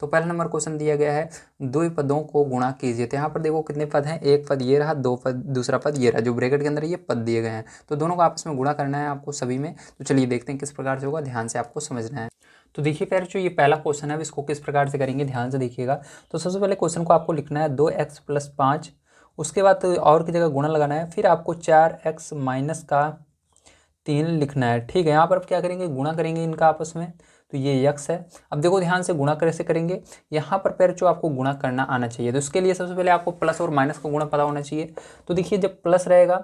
तो पहला number question दिया गया है दो पदों को गुणा कीजिए। तो यहाँ पर देखो कितने पद हैं, एक पद ये रहा, दो पद, दूसरा पद ये रहा, जो ब्रैकेट के अंदर ये पद दिए गए हैं, तो दोनों को आपस में गुणा करना है आपको सभी में। तो चलिए देखते हैं किस प्रकार से होगा, ध्यान से आपको समझना है। तो देखिए फिर जो ये पहला क्वेश्चन है अब इसको किस प्रकार से करेंगे, ध्यान से देखिएगा। तो सबसे पहले क्वेश्चन को आपको लिखना है 2x + 5, उसके बाद और की जगह गुणा लगाना है, फिर आपको 4x - 3 लिखना है। ठीक है, यहाँ पर आप क्या करेंगे, गुणा करेंगे इनका आपस में, तो ये x है। अब देखो ध्यान से गुणा कैसे करेंगे, यहाँ पर पैर जो आपको गुणा करना आना चाहिए। तो इसके लिए सबसे पहले आपको प्लस और माइनस का गुणा पता होना चाहिए। तो देखिए जब प्लस रहेगा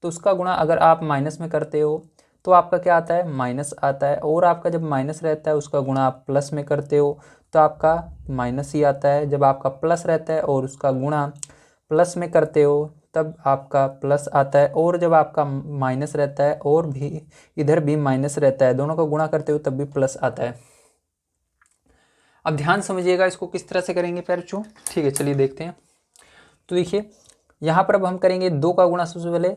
तो उसका गुणा अगर आप माइनस में करते हो तो आपका क्या आता है, माइनस आता है, और आपका जब माइनस रहता है उसका गुणा आप प्लस में करते हो तो आपका माइनस ही आता है। जब आपका प्लस रहता है और उसका गुणा प्लस में करते हो तब आपका प्लस आता है, और जब आपका माइनस रहता है और भी इधर भी माइनस रहता है, दोनों का गुणा करते हो तब भी प्लस आता है। अब ध्यान समझिएगा इसको किस तरह से करेंगे पैरचू। ठीक है, चलिए देखते हैं। तो देखिए यहाँ पर अब हम करेंगे 2 का गुणा। सबसे पहले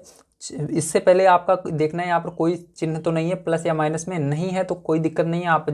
इससे पहले आपका देखना है यहाँ पर कोई चिन्ह तो नहीं है प्लस या माइनस में, नहीं है तो कोई दिक्कत नहीं है, आप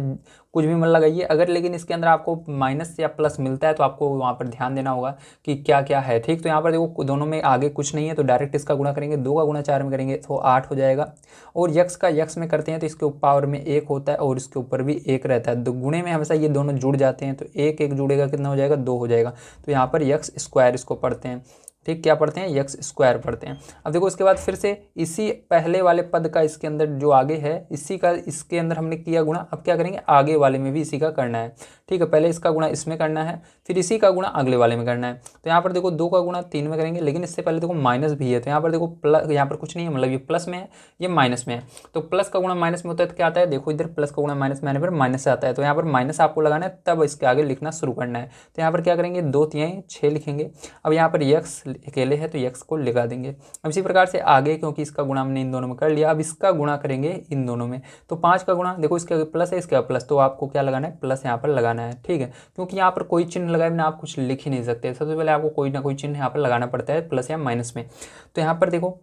कुछ भी मन लगाइए। अगर लेकिन इसके अंदर आपको माइनस या प्लस मिलता है तो आपको वहाँ पर ध्यान देना होगा कि क्या क्या है। ठीक, तो यहाँ पर देखो दोनों में आगे कुछ नहीं है तो डायरेक्ट इसका गुणा करेंगे, 2 का गुणा 4 में करेंगे तो 8 हो जाएगा, और यक्स का यक्स में करते हैं तो इसके पावर में 1 होता है और इसके ऊपर भी 1 रहता है। गुणे में हमेशा ये दोनों जुड़ जाते हैं तो 1 1 जुड़ेगा, कितना हो जाएगा, 2 हो जाएगा। तो यहाँ पर यक्स स्क्वायर इसको पढ़ते हैं। ठीक, क्या पढ़ते हैं, यक्स स्क्वायर पढ़ते हैं। अब देखो इसके बाद फिर से इसी पहले वाले पद का इसके अंदर जो आगे है इसी का इसके अंदर हमने किया गुणा, अब क्या करेंगे आगे वाले में भी इसी का करना है। ठीक है, पहले इसका गुणा इसमें करना है, फिर इसी का गुणा अगले वाले में करना है। तो यहाँ पर देखो 2 का गुणा 3 में करेंगे, लेकिन इससे पहले देखो माइनस भी है, तो यहाँ पर देखो प्लस, यहाँ पर कुछ नहीं है, मतलब ये प्लस में है ये माइनस में है। तो प्लस का गुणा माइनस में होता है तो क्या आता है, देखो इधर प्लस का गुणा माइनस में आने पर माइनस से आता है, तो यहाँ पर माइनस आपको लगाना है तब इसके आगे लिखना शुरू करना है। तो यहाँ पर क्या करेंगे, 2 3 6 लिखेंगे। अब यहाँ पर यक्स अकेले है तो यक्स को लगा देंगे। अब इसी प्रकार से आगे, क्योंकि इसका गुणा हमने इन दोनों में कर लिया, अब इसका गुणा करेंगे इन दोनों में। तो 5 का गुणा, देखो इसके प्लस है इसके प्लस, तो आपको क्या लगाना है, प्लस यहाँ पर लगाना है। ठीक है, क्योंकि यहाँ पर कोई चिन्ह लगाए बिना आप कुछ लिख ही नहीं सकते, सबसे पहले आपको कोई ना कोई चिन्ह यहाँ पर लगाना पड़ता है प्लस या माइनस में। तो यहाँ पर देखो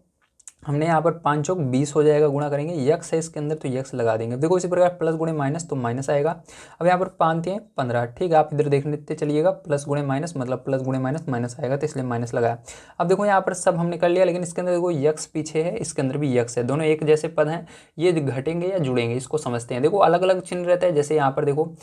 हमने यहाँ पर 5 चौक 20 हो जाएगा, गुणा करेंगे, यक्स है इसके अंदर तो यक्स लगा देंगे। देखो इसी प्रकार प्लस गुणे माइनस तो माइनस आएगा। अब यहाँ पर 5 3 15। ठीक है, आप इधर देखते चलिएगा, प्लस गुणे माइनस मतलब प्लस गुणे माइनस माइनस आएगा, तो इसलिए माइनस लगाया। अब देखो यहाँ पर सब हमने कर लिया, लेकिन इसके अंदर देखो यक्स पीछे है, इसके अंदर भी यक्स है, दोनों एक जैसे पद हैं, ये घटेंगे या जुड़ेंगे इसको समझते हैं। देखो अलग अलग चिन्ह रहता है, जैसे यहाँ पर देखो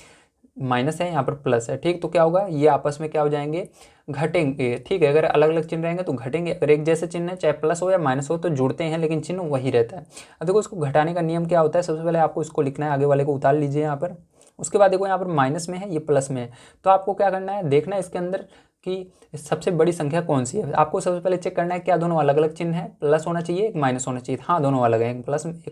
माइनस है यहाँ पर प्लस है। ठीक, तो क्या होगा, ये आपस में क्या हो जाएंगे, घटेंगे। ठीक है, अगर अलग अलग चिन्ह रहेंगे तो घटेंगे, अगर एक जैसे चिन्ह है चाहे प्लस हो या माइनस हो तो जुड़ते हैं लेकिन चिन्ह वही रहता है। अब देखो इसको घटाने का नियम क्या होता है, सबसे पहले आपको इसको लिखना है, आगे वाले को उतार लीजिए यहाँ पर। उसके बाद देखो यहाँ पर माइनस में है ये प्लस में है, तो आपको क्या करना है, देखना है इसके अंदर कि सबसे बड़ी संख्या कौन सी है। आपको सबसे पहले चेक करना है क्या दोनों अलग अलग चिन्ह है, प्लस होना चाहिए एक माइनस होना चाहिए, हाँ दोनों अलग हैं, एक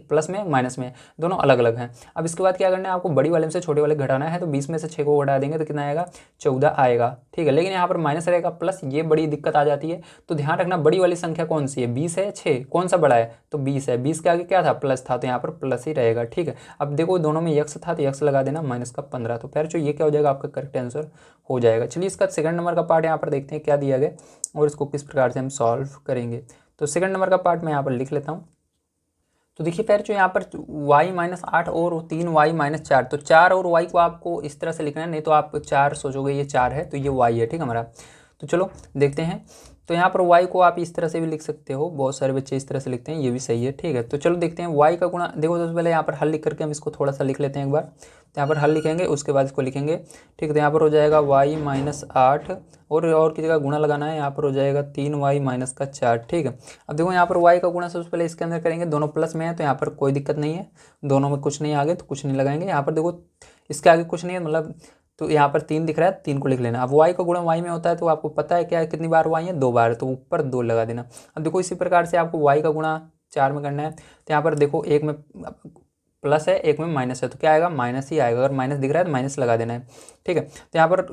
प्लस में एक माइनस में, दोनों अलग अलग हैं। अब इसके बाद क्या करना है, आपको बड़ी वाले में से छोटे वाले घटाना है, तो 20 में से 6 को घटा देंगे तो कितना आएगा, 14 आएगा। ठीक है, लेकिन यहाँ पर माइनस रहेगा प्लस, ये बड़ी दिक्कत आ जाती है। तो ध्यान रखना बड़ी वाली संख्या कौन सी है, 20 है 6, कौन सा बड़ा है, तो 20 है, 20 के आगे क्या था, प्लस था, तो यहाँ पर प्लस ही रहेगा। ठीक है, अब देखो दोनों में यक्स था तो यक्स लगा देना, माइनस का 15, तो फिर जो ये क्या हो जाएगा, आपका करेक्ट आंसर हो जाएगा। चलिए इसका सेकंड नंबर का पार्ट यहाँ पर देखते हैं क्या दिया गया और इसको किस प्रकार से हम सॉल्व करेंगे। तो सेकंड नंबर का पार्ट मैं यहाँ पर लिख लेता हूँ। तो देखिए फिर जो यहाँ पर y - 8 और 3y - 4, तो 4 और y को आपको इस तरह से लिखना है, नहीं तो आप 4 सोचोगे ये 4 है तो ये y है। ठीक है हमारा, तो चलो देखते हैं। तो यहाँ पर y को आप इस तरह से भी लिख सकते हो, बहुत सारे बच्चे इस तरह से लिखते हैं, ये भी सही है। ठीक है, तो चलो देखते हैं y का गुणा। देखो सबसे पहले यहाँ पर हल लिख करके हम इसको थोड़ा सा लिख लेते हैं एक बार। तो यहाँ पर हल लिखेंगे, उसके बाद इसको लिखेंगे। ठीक है, तो यहाँ पर हो जाएगा y - 8 और की जगह गुणा लगाना है, यहाँ पर हो जाएगा 3y - 4। ठीक है, अब देखो यहाँ पर y का गुणा सबसे पहले इसके अंदर करेंगे, दोनों प्लस में है तो यहाँ पर कोई दिक्कत नहीं है, दोनों में कुछ नहीं आगे तो कुछ नहीं लगाएंगे। यहाँ पर देखो इसके आगे कुछ नहीं है, मतलब तो यहाँ पर 3 दिख रहा है, 3 को लिख लेना। अब y का गुणा y में होता है तो आपको पता है क्या कितनी बार y है, 2 बार, तो ऊपर 2 लगा देना। अब देखो इसी प्रकार से आपको y का गुणा 4 में करना है, तो यहाँ पर देखो एक में प्लस है एक में माइनस है, तो क्या आएगा, माइनस ही आएगा, अगर माइनस दिख रहा है तो माइनस लगा देना है। ठीक है, तो यहाँ पर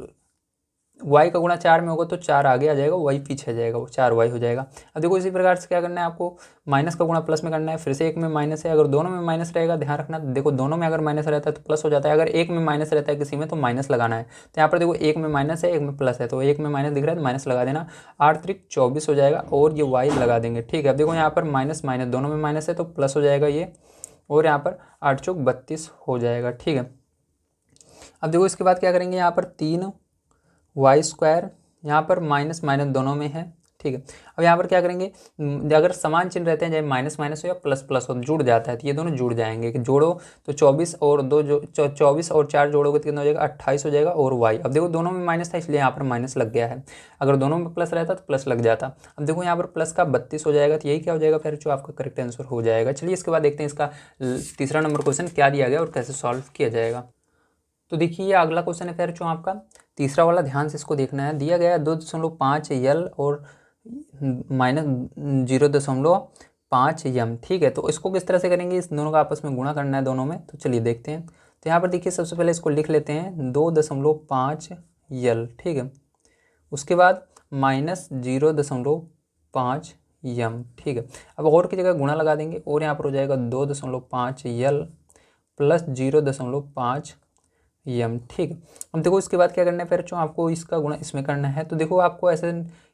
y का गुणा 4 में होगा तो 4 आगे आ जाएगा, y पीछे आ जाएगा, वो 4y हो जाएगा। अब देखो इसी प्रकार से क्या करना है, आपको माइनस का गुणा प्लस में करना है, फिर से एक में माइनस है, अगर दोनों में माइनस रहेगा ध्यान रखना, देखो दोनों में अगर माइनस रहता है तो प्लस हो जाता है, अगर एक में माइनस रहता है किसी में तो माइनस लगाना है। तो यहाँ पर देखो एक में माइनस है एक में प्लस है, तो एक में माइनस दिख रहा है तो माइनस लगा देना, 8 3 24 हो जाएगा और ये y लगा देंगे। ठीक है, अब देखो यहाँ पर माइनस माइनस दोनों में माइनस है तो प्लस हो जाएगा ये, और यहाँ पर 8 चौक 32 हो जाएगा। ठीक है, अब देखो इसके बाद क्या करेंगे, यहाँ पर 3y², यहाँ पर माइनस माइनस दोनों में है, ठीक है। अब यहाँ पर क्या करेंगे, अगर समान चिन्ह रहते हैं, चाहे माइनस माइनस हो या प्लस प्लस हो, जुड़ जाता है, तो ये दोनों जुड़ जाएंगे। कि जोड़ो तो 24 और 2 जो 24 और 4 जोड़ोगे तो कितना हो जाएगा, 28 हो जाएगा। और y, अब देखो दोनों में माइनस था इसलिए यहाँ पर माइनस लग गया है, अगर दोनों में प्लस रहता तो प्लस लग जाता। अब देखो यहाँ पर प्लस का 32 हो जाएगा, तो यही क्या हो जाएगा फिर जो आपका करेक्ट आंसर हो जाएगा। चलिए इसके बाद देखते हैं इसका तीसरा नंबर क्वेश्चन क्या दिया गया और कैसे सॉल्व किया जाएगा। तो देखिए ये अगला क्वेश्चन है फिर जो आपका तीसरा वाला, ध्यान से इसको देखना है। दिया गया है 2.5 यल और -0.5 m, ठीक है। तो इसको किस तरह से करेंगे, इस दोनों का आपस में गुणा करना है दोनों में, तो चलिए देखते हैं। तो यहाँ पर देखिए सबसे पहले इसको लिख लेते हैं 2.5 यल, ठीक है। उसके बाद -0.5 m, ठीक है। अब और की जगह गुणा लगा देंगे और यहाँ पर हो जाएगा 2.5 यल प्लस 0.5 m, ठीक है। अब देखो इसके बाद क्या करना है फिर जो आपको इसका गुणा इसमें करना है। तो देखो आपको ऐसे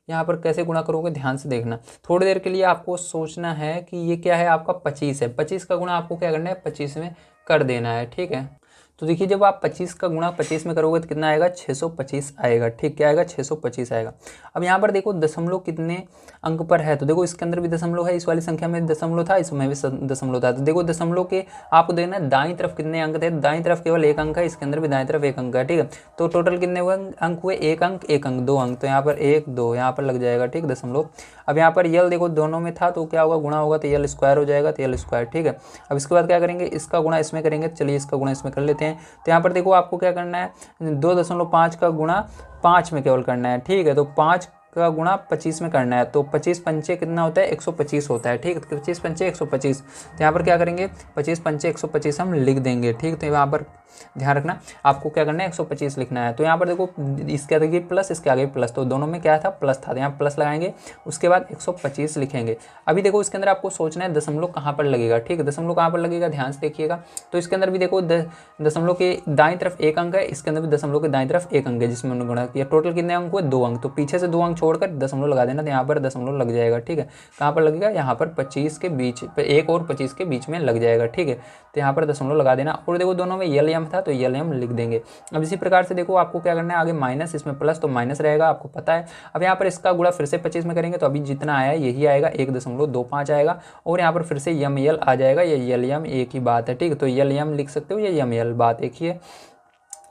यहाँ पर कैसे गुणा करोगे, ध्यान से देखना। थोड़ी देर के लिए आपको सोचना है कि ये क्या है, आपका 25 है। 25 का गुणा आपको क्या करना है, 25 में कर देना है, ठीक है। तो देखिए जब आप 25 का गुणा 25 में करोगे तो कितना आएगा, 625 आएगा, ठीक। क्या आएगा, 625 आएगा। अब यहाँ पर देखो दशमलव कितने अंक पर है, तो देखो इसके अंदर भी दशमलव है, इस वाली संख्या में दशमलव था, इसमें भी दशमलव था। तो देखो दशमलव के आपको देखना है दाईं तरफ कितने अंक थे, दाईं तरफ केवल एक अंक है, इसके अंदर भी दाईं तरफ एक अंक है, ठीक है। तो टोटल कितने हुए अंक हुए, एक अंक एक अंक, 2 अंक। तो यहाँ पर 1 2 यहाँ पर लग जाएगा, ठीक, दशमलव। अब यहाँ पर यल देखो दोनों में था तो क्या होगा, गुणा होगा तो यल स्क्वायर हो जाएगा, तो यल स्क्वायर, ठीक है। अब इसके बाद क्या करेंगे, इसका गुणा इसमें करेंगे। चलिए इसका गुणा इसमें कर लेते हैं। तो यहाँ पर देखो आपको क्या करना है, 2.5 का गुणा 5 में केवल करना है, ठीक है। तो 5 का गुणा 25 में करना है, तो 25 पंचे कितना होता है, 125 होता है, ठीक है। 25 पंचे 125, तो यहाँ पर क्या करेंगे, 25 पंचे 125 हम लिख देंगे, ठीक। तो यहाँ पर ध्यान रखना आपको क्या करना है, 125 लिखना है। तो यहाँ पर देखो इसके आगे प्लस, इसके आगे प्लस, तो दोनों में क्या था, प्लस था, तो यहाँ प्लस लगाएंगे, उसके बाद 125 लिखेंगे। अभी देखो इसके अंदर आपको सोचना है दशमलव कहाँ पर लगेगा, ठीक है। दशमलव कहाँ पर लगेगा, ध्यान से देखिएगा। तो इसके अंदर भी देखो दशमलव के दाईं तरफ एक अंक है, इसके अंदर भी दशमलव के दाईं तरफ एक अंक है जिसमें उन्होंने गुणा किया। टोटल कितने अंक हुए, 2 अंक। तो पीछे से 2 अंक छोड़कर दशमलव लगा देना, तो यहाँ पर दशमलव लग जाएगा, ठीक है। कहाँ पर लगेगा, यहाँ पर 25 के बीच, 1 और 25 के बीच में लग जाएगा, ठीक है। तो यहाँ पर दशमलव लगा देना। और देखो दोनों में यल एम था तो यल एम लिख देंगे। अब इसी प्रकार से देखो आपको क्या करना है, आगे माइनस, इसमें प्लस, तो माइनस रहेगा, आपको पता है। अब यहाँ पर इसका गुणा फिर से 25 में करेंगे तो अभी जितना आया यही आएगा, 1.25 आएगा। और यहाँ पर फिर से यम यल आ जाएगा, ये यल एम एक ही बात है, ठीक है। तो यल एम लिख सकते हो, ये यम यल बात एक ही है।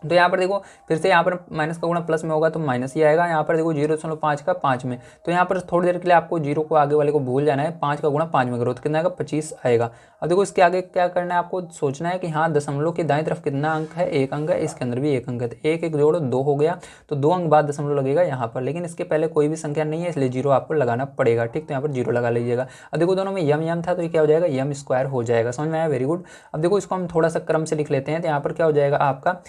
तो यहाँ पर देखो फिर से यहाँ पर माइनस का गुणा प्लस में होगा तो माइनस ही आएगा। यहाँ पर देखो 0.5 का 5 में, तो यहाँ पर थोड़ी देर के लिए आपको 0 को आगे वाले को भूल जाना है। 5 का गुणा 5 में करो तो कितना आएगा, 25 आएगा। अब देखो इसके आगे क्या करना है, आपको सोचना है कि हाँ दशमलव के दाईं तरफ कितना अंक है, एक अंक है, इसके अंदर भी एक अंक है। तो एक एक जोड़ो 2 हो गया, तो 2 अंक बाद दशमलव लगेगा यहाँ पर, लेकिन इसके पहले कोई भी संख्या नहीं है इसलिए 0 आपको लगाना पड़ेगा, ठीक। तो यहाँ पर 0 लगा लीजिएगा। अब देखो दोनों में यम यम था तो ये क्या हो जाएगा, यम स्क्वायर हो जाएगा। समझ में आया, वेरी गुड। अब देखो इसको हम थोड़ा सा क्रम से लिख लेते हैं। तो यहाँ पर क्या हो जाएगा आपका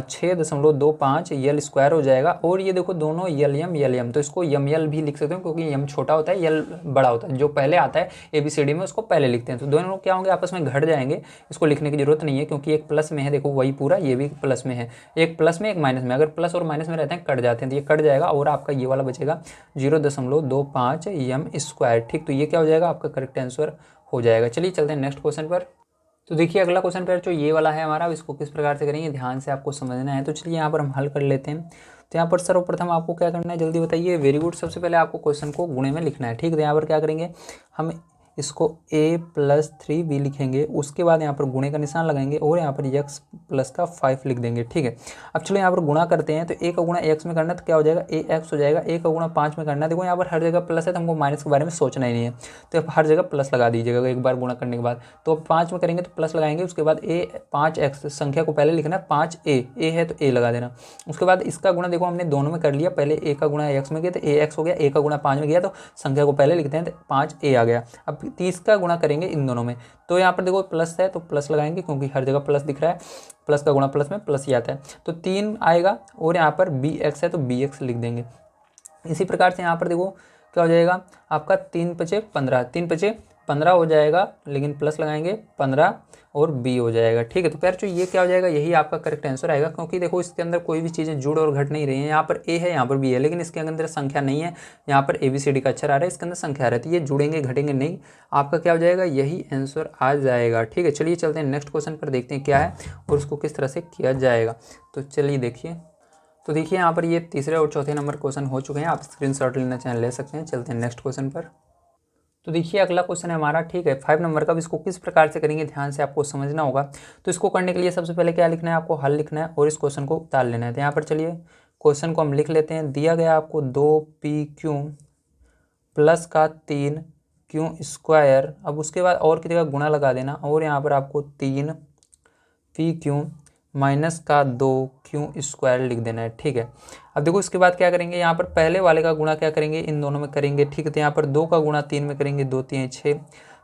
6.25 यल स्क्वायर हो जाएगा। और ये देखो दोनों यल एम, तो इसको यम यल भी लिख सकते हो क्योंकि यम छोटा होता है, यल बड़ा होता है। जो पहले आता है ABCD में उसको पहले लिखते हैं। तो दोनों क्या होंगे, आपस में घट जाएंगे, इसको लिखने की जरूरत नहीं है क्योंकि एक प्लस में है, देखो वही पूरा, ये भी प्लस में है, एक प्लस में एक माइनस में। अगर प्लस और माइनस में रहते हैं कट जाते हैं, तो ये कट जाएगा और आपका ये वाला बचेगा 0.25 यम स्क्वायर, ठीक। तो ये क्या हो जाएगा, आपका करेक्ट आंसर हो जाएगा। चलिए चलते हैं नेक्स्ट क्वेश्चन पर। तो देखिए अगला क्वेश्चन पेपर जो ये वाला है हमारा, अब इसको किस प्रकार से करेंगे ध्यान से आपको समझना है। तो चलिए यहाँ पर हम हल कर लेते हैं। तो यहाँ पर सर्वप्रथम आपको क्या करना है, जल्दी बताइए। Very good. सबसे पहले आपको क्वेश्चन को गुणे में लिखना है, ठीक है। तो यहाँ पर क्या करेंगे, हम इसको a+3b लिखेंगे, उसके बाद यहाँ पर गुणे का निशान लगाएंगे और यहाँ पर x प्लस का 5 लिख देंगे, ठीक है। अब चलो यहाँ पर गुणा करते हैं। तो a का गुणा x में करना है तो क्या हो जाएगा, ax हो जाएगा। a का गुणा 5 में करना है, देखो यहाँ पर हर जगह प्लस है तो हमको माइनस के बारे में सोचना ही नहीं है, तो हर जगह प्लस लगा दीजिएगा एक बार गुणा करने के बाद। तो 5 में करेंगे तो प्लस लगाएंगे, उसके बाद 5x संख्या को पहले लिखना है, 5a है तो a लगा देना। उसके बाद इसका गुणा देखो हमने दोनों में कर लिया, पहले a का गुणा x में किया तो ax हो गया, a का गुणा 5 में किया तो संख्या को पहले लिखते हैं तो 5a आ गया। अब 30 का गुणा करेंगे इन दोनों में, तो यहाँ पर देखो प्लस है तो प्लस लगाएंगे क्योंकि हर जगह प्लस दिख रहा है, प्लस का गुणा प्लस में प्लस ही आता है। तो 3 आएगा और यहाँ पर bx है तो bx लिख देंगे। इसी प्रकार से यहाँ पर देखो क्या हो जाएगा आपका 3 × 5 = 15, 3 × 5 = 15 हो जाएगा, लेकिन प्लस लगाएंगे 15 और बी हो जाएगा। ठीक है, तो प्यार जो ये क्या हो जाएगा, यही आपका करेक्ट आंसर आएगा, क्योंकि देखो इसके अंदर कोई भी चीज़ें जुड़ और घट नहीं रही हैं। यहाँ पर ए है, यहाँ पर बी है, लेकिन इसके अंदर संख्या नहीं है। यहाँ पर ABCD का अक्षर आ रहा है, इसके अंदर संख्या आ रही है, तो ये जुड़ेंगे घटेंगे नहीं, आपका क्या हो जाएगा, यही आंसर आ जाएगा। ठीक है, चलिए चलते हैं नेक्स्ट क्वेश्चन पर, देखते हैं क्या है और उसको किस तरह से किया जाएगा। तो चलिए देखिए, तो देखिए यहाँ पर ये तीसरे और चौथे नंबर क्वेश्चन हो चुके हैं, आप स्क्रीनशॉट लेना चाहें ले सकते हैं। चलते हैं नेक्स्ट क्वेश्चन पर। तो देखिए अगला क्वेश्चन है हमारा, ठीक है, 5 नंबर का। अब इसको किस प्रकार से करेंगे ध्यान से आपको समझना होगा। तो इसको करने के लिए सबसे पहले क्या लिखना है, आपको हल लिखना है और इस क्वेश्चन को उतार लेना है। तो यहाँ पर चलिए क्वेश्चन को हम लिख लेते हैं। दिया गया आपको 2PQ प्लस का 3Q स्क्वायर, अब उसके बाद और की जगह गुणा लगा देना, और यहाँ पर आपको 3PQ माइनस का 2Q स्क्वायर लिख देना है। ठीक है, अब देखो इसके बाद क्या करेंगे, यहाँ पर पहले वाले का गुणा क्या करेंगे, इन दोनों में करेंगे। ठीक है, तो यहाँ पर 2 का गुणा 3 में करेंगे, 2 3 6,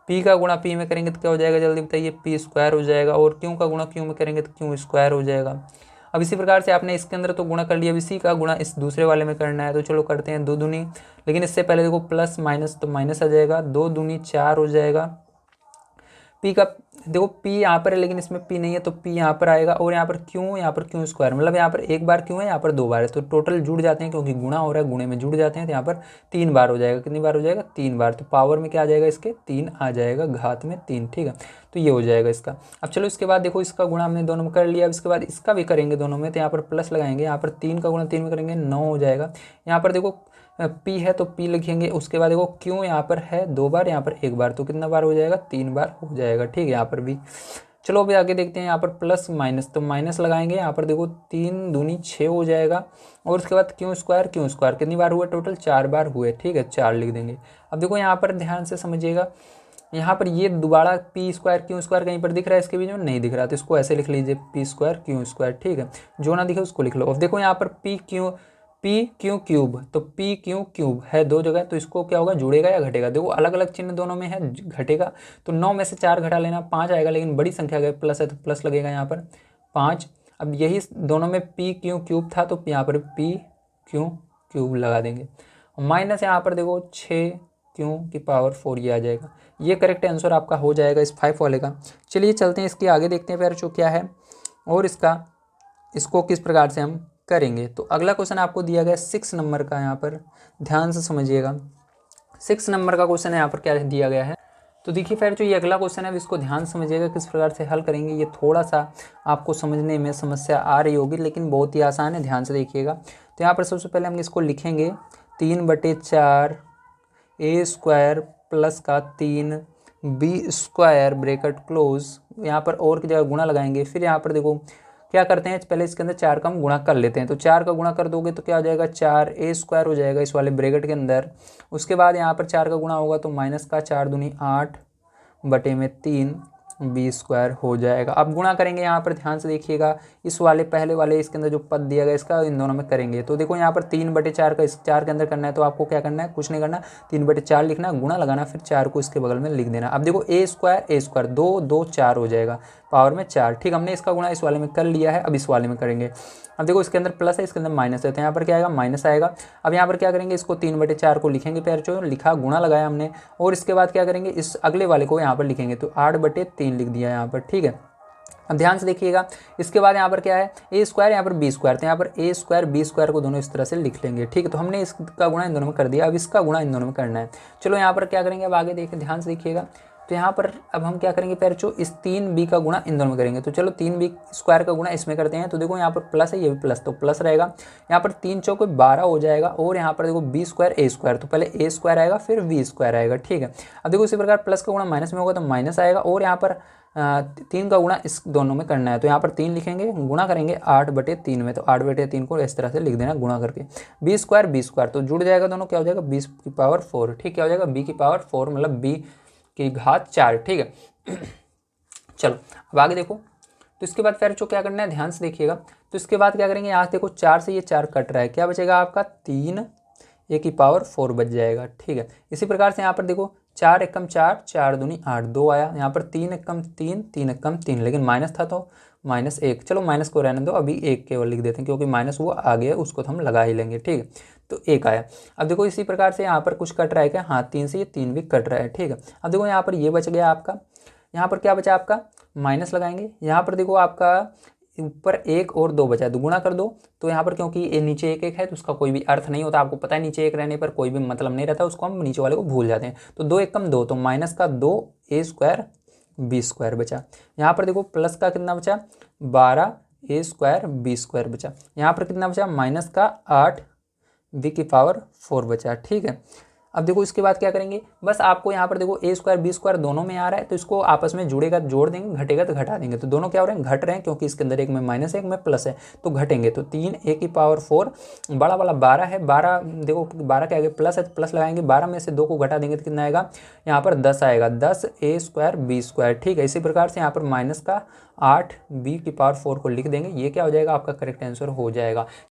P का गुणा P में करेंगे तो क्या हो जाएगा, जल्दी बताइए, P स्क्वायर हो जाएगा, और Q का गुणा Q में करेंगे तो Q स्क्वायर हो जाएगा। अब इसी प्रकार से आपने इसके अंदर तो गुणा कर लिया, अब इसी का गुणा इस दूसरे वाले में करना है। तो चलो करते हैं, 2 दूनी, लेकिन इससे पहले देखो प्लस माइनस, तो माइनस आ जाएगा, 2 दूनी 4 हो जाएगा। P का देखो P यहाँ पर है, लेकिन इसमें P नहीं है, तो P यहाँ पर आएगा, और यहाँ पर Q स्क्वायर, मतलब यहाँ पर एक बार Q है, यहाँ पर 2 बार है, तो टोटल जुड़ जाते हैं, क्योंकि गुणा हो रहा है, गुणे में जुड़ जाते हैं, तो यहाँ पर 3 बार हो जाएगा। कितनी बार हो जाएगा, 3 बार। तो पावर में क्या आ जाएगा, इसके 3 आ जाएगा, घात में 3। ठीक है, तो ये हो जाएगा इसका। अब चलो इसके बाद देखो इसका गुणा हमने दोनों में कर लिया, अब इसके बाद इसका भी करेंगे दोनों में, तो यहाँ पर प्लस लगाएंगे, यहाँ पर 3 का गुणा 3 में करेंगे, 9 हो जाएगा। यहाँ पर देखो P है तो P लिखेंगे, उसके बाद देखो Q यहाँ पर है 2 बार, यहाँ पर 1 बार, तो कितना बार हो जाएगा, 3 बार हो जाएगा। ठीक है, यहाँ पर भी चलो अभी आगे देखते हैं। यहाँ पर प्लस माइनस, तो माइनस लगाएंगे, यहाँ पर देखो 3 दूनी 6 हो जाएगा, और उसके बाद Q स्क्वायर कितनी बार हुए, टोटल 4 बार हुए। ठीक है, 4 लिख देंगे। अब देखो यहाँ पर ध्यान से समझिएगा, यहाँ पर ये दोबारा P स्क्वायर Q स्क्वायर कहीं पर दिख रहा है, इसके बीच में नहीं दिख रहा, तो इसको ऐसे लिख लीजिए, P स्क्वायर Q स्क्वायर। ठीक है, जो ना दिखे उसको लिख लो। अब देखो यहाँ पर पी क्यू क्यूब, तो पी क्यू क्यूब है 2 जगह, तो इसको क्या होगा, जुड़ेगा या घटेगा। देखो अलग अलग चिन्ह दोनों में है, घटेगा, तो 9 में से 4 घटा लेना, 5 आएगा, लेकिन बड़ी संख्या गए प्लस है तो प्लस लगेगा यहाँ पर 5। अब यही दोनों में पी क्यू क्यूब था, तो यहाँ पर पी क्यू क्यूब लगा देंगे, माइनस यहाँ पर देखो 6Q⁴ ये आ जाएगा। ये करेक्ट आंसर आपका हो जाएगा इस 5 वाले का। चलिए चलते हैं इसके आगे, देखते हैं फिर जो क्या है और इसको किस प्रकार से हम करेंगे। तो अगला क्वेश्चन आपको दिया गया 6 नंबर का, यहाँ पर ध्यान से समझिएगा। 6 नंबर का क्वेश्चन है, यहाँ पर क्या दिया गया है। तो देखिए फिर जो ये अगला क्वेश्चन है इसको ध्यान समझिएगा किस प्रकार से हल करेंगे। ये थोड़ा सा आपको समझने में समस्या आ रही होगी, लेकिन बहुत ही आसान है, ध्यान से देखिएगा। तो यहाँ पर सबसे पहले हम इसको लिखेंगे 3/4 A स्क्वायर प्लस का 3B स्क्वायर ब्रैकेट क्लोज, यहाँ पर और की जगह गुणा लगाएंगे। फिर यहाँ पर देखो क्या करते हैं, पहले इसके अंदर 4 का हम गुणा कर लेते हैं। तो 4 का गुणा कर दोगे तो क्या हो जाएगा, 4A स्क्वायर हो जाएगा इस वाले ब्रैकेट के अंदर। उसके बाद यहाँ पर 4 का गुणा होगा तो माइनस का 4 दूनी 8/3 B स्क्वायर हो जाएगा। अब गुणा करेंगे, यहाँ पर ध्यान से देखिएगा, इस वाले पहले वाले इसके अंदर जो पद दिया गया इसका इन दोनों में करेंगे। तो देखो यहाँ पर 3/4 का इस 4 के अंदर करना है, तो आपको क्या करना है, कुछ नहीं करना, 3/4 लिखना, गुणा लगाना, फिर 4 को इसके बगल में लिख देना। अब देखो A स्क्वायर 2 2 4 हो जाएगा, पावर में 4। ठीक, हमने इसका गुणा इस वाले में कर लिया है, अब इस वाले में करेंगे। अब देखो इसके अंदर प्लस है, इसके अंदर माइनस है, तो यहाँ पर क्या आएगा, माइनस आएगा। अब यहाँ पर क्या करेंगे, इसको 3/4 को लिखेंगे, पैर जो लिखा गुणा लगाया हमने, और इसके बाद क्या करेंगे, इस अगले वाले को यहाँ पर लिखेंगे, तो 8/3 लिख दिया यहाँ पर। ठीक है, अब ध्यान से देखिएगा, इसके बाद यहाँ पर क्या है, A स्क्वायर, यहाँ पर B स्क्वायर, तो यहाँ पर A स्क्वायर B स्क्वायर को दोनों इस तरह से लिख लेंगे। ठीक है, तो हमने इसका गुणा इन दोनों में कर दिया, अब इसका गुणा इन दोनों में करना है। चलो यहाँ पर क्या करेंगे, अब आगे देखिए, ध्यान से देखिएगा। तो यहाँ पर अब हम क्या करेंगे, पैरचो इस 3B का गुणा इन दोनों में करेंगे। तो चलो 3B स्क्वायर का गुणा इसमें करते हैं। तो देखो यहाँ पर प्लस है, ये भी प्लस, तो प्लस रहेगा, यहाँ पर 3 चौके 12 हो जाएगा, और यहाँ पर देखो B स्क्वायर A स्क्वायर, तो पहले A स्क्वायर आएगा फिर B स्क्वायर आएगा। ठीक है, अब देखो इसी प्रकार प्लस का गुणा माइनस में होगा तो माइनस आएगा, और यहाँ पर 3 का गुणा इस दोनों में करना है। तो यहाँ पर 3 लिखेंगे, गुणा करेंगे 8/3 में, तो 8/3 को इस तरह से लिख देना गुणा करके। B स्क्वायर तो जुड़ जाएगा दोनों, क्या हो जाएगा, B⁴। ठीक, क्या हो जाएगा, B⁴, मतलब B की घात 4। ठीक है, चलो अब आगे देखो। तो इसके बाद फिर जो क्या करना है, ध्यान से देखिएगा। तो इसके बाद क्या करेंगे, यहाँ देखो 4 से ये 4 कट रहा है, क्या बचेगा आपका 3A⁴ बच जाएगा। ठीक है, इसी प्रकार से यहाँ पर देखो 4 एकम 4, 4 दूनी 8, 2 आया, यहाँ पर 3 एकम 3, 3 एकम 3, लेकिन माइनस था तो -1। चलो माइनस को रहने दो, अभी 1 केवल लिख देते हैं क्योंकि माइनस वो आ गया उसको तो हम लगा ही लेंगे, ठीक है। तो 1 आया। अब देखो इसी प्रकार से यहाँ पर कुछ कट रहा है क्या, हाँ 3 से ये 3 भी कट रहा है, ठीक है। अब देखो यहाँ पर ये बच गया आपका, यहाँ पर क्या बचा आपका, माइनस लगाएंगे। यहाँ पर देखो आपका ऊपर 1 और 2 बचा है, तो गुणा कर दो। तो यहाँ पर क्योंकि ये नीचे 1 1 है तो उसका कोई भी अर्थ नहीं होता, आपको पता है नीचे 1 रहने पर कोई भी मतलब नहीं रहता, उसको हम नीचे वाले को भूल जाते हैं। तो 2 1 2, तो माइनस का 2 a स्क्वायर b स्क्वायर बचा। यहाँ पर देखो प्लस का कितना बचा, 12 a स्क्वायर b स्क्वायर बचा। यहाँ पर कितना बचा, माइनस का 8 b की पावर 4 बचा, ठीक है। अब देखो इसके बाद क्या करेंगे, बस आपको यहाँ पर देखो a स्क्वायर b स्क्वायर दोनों में आ रहा है, तो इसको आपस में जुड़ेगा जोड़ देंगे, घटेगा तो घटा देंगे। तो दोनों क्या हो रहे हैं, घट रहे हैं, क्योंकि इसके अंदर एक में माइनस है एक में प्लस है, तो घटेंगे। तो 3 a की पावर 4, बड़ा वाला 12 है, 12 देखो 12 के आगे प्लस है तो प्लस लगाएंगे, 12 में से 2 को घटा देंगे तो कितना आएगा, यहाँ पर 10 आएगा, 10 a स्क्वायर b स्क्वायर, ठीक है। इसी प्रकार से यहाँ पर माइनस का 8 b की पावर 4 को लिख देंगे, ये क्या हो जाएगा आपका करेक्ट आंसर हो जाएगा।